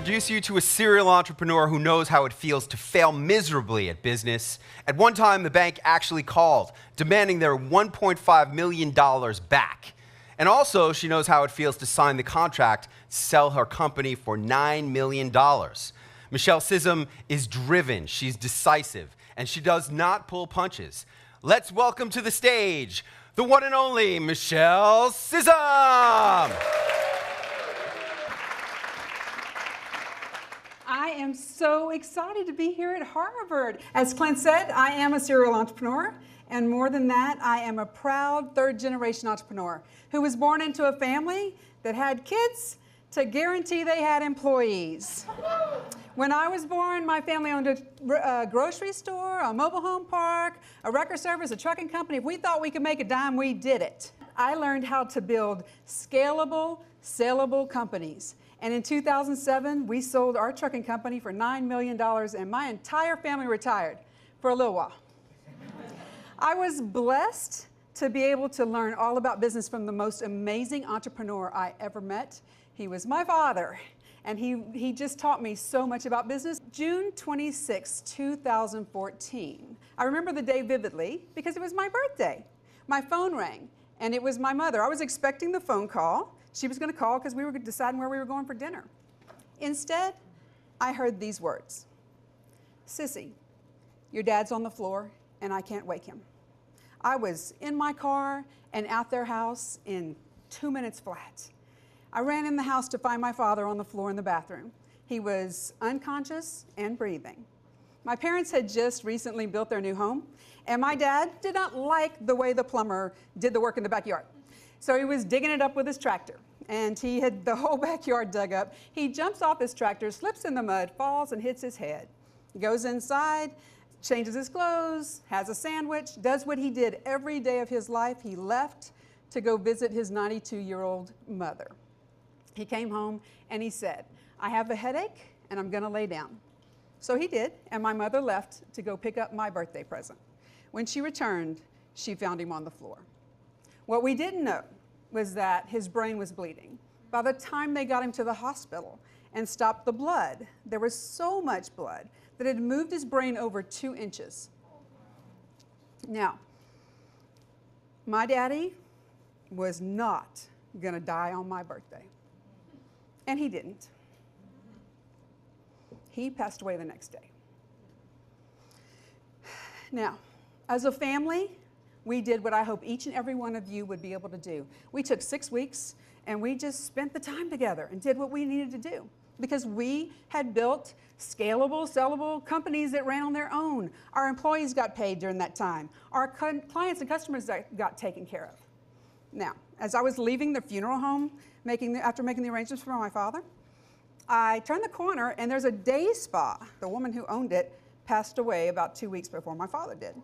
introduce you to a serial entrepreneur who knows how it feels to fail miserably at business. At one time, the bank actually called, demanding their $1.5 million back. And also, she knows how it feels to sign the contract to sell her company for $9 million. Michele Sissom is driven, she's decisive, and she does not pull punches. Let's welcome to the stage the one and only Michele Sissom! I am so excited to be here at Harvard. As Clint said, I am a serial entrepreneur, and more than that, I am a proud third-generation entrepreneur who was born into a family that had kids to guarantee they had employees. When I was born, my family owned a grocery store, a mobile home park, a record service, a trucking company. If we thought we could make a dime, we did it. I learned how to build scalable, sellable companies. And in 2007, we sold our trucking company for $9 million, and my entire family retired for a little while. I was blessed to be able to learn all about business from the most amazing entrepreneur I ever met. He was my father, and he just taught me so much about business. June 26, 2014. I remember the day vividly because it was my birthday. My phone rang, and it was my mother. I was expecting the phone call. She was going to call because we were deciding where we were going for dinner. Instead, I heard these words. "Sissy, your dad's on the floor and I can't wake him." I was in my car and at their house in 2 minutes flat. I ran in the house to find my father on the floor in the bathroom. He was unconscious and breathing. My parents had just recently built their new home, and my dad did not like the way the plumber did the work in the backyard. So he was digging it up with his tractor, and he had the whole backyard dug up. He jumps off his tractor, slips in the mud, falls, and hits his head. He goes inside, changes his clothes, has a sandwich, does what he did every day of his life. He left to go visit his 92-year-old mother. He came home and he said, "I have a headache and I'm going to lay down." So he did, and my mother left to go pick up my birthday present. When she returned, she found him on the floor. What we didn't know was that his brain was bleeding. By the time they got him to the hospital and stopped the blood, there was so much blood that it had moved his brain over 2 inches. Now, my daddy was not going to die on my birthday. And he didn't. He passed away the next day. Now, as a family, we did what I hope each and every one of you would be able to do. We took 6 weeks and we just spent the time together and did what we needed to do because we had built scalable, sellable companies that ran on their own. Our employees got paid during that time. Our clients and customers got taken care of. Now, as I was leaving the funeral home, after making the arrangements for my father, I turned the corner and there's a day spa. The woman who owned it passed away about 2 weeks before my father did.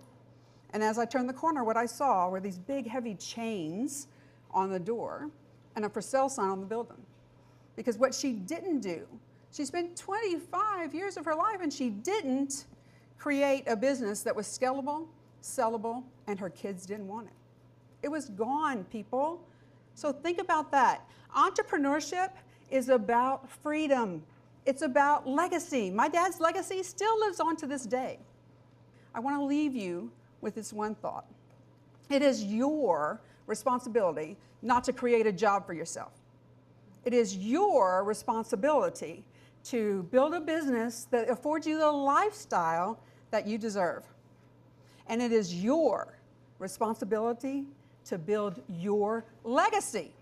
And as I turned the corner, what I saw were these big, heavy chains on the door and a for sale sign on the building. Because what she didn't do, she spent 25 years of her life and she didn't create a business that was scalable, sellable, and her kids didn't want it. It was gone, people. So think about that. Entrepreneurship is about freedom. It's about legacy. My dad's legacy still lives on to this day. I want to leave you with this one thought. It is your responsibility not to create a job for yourself. It is your responsibility to build a business that affords you the lifestyle that you deserve. And it is your responsibility to build your legacy.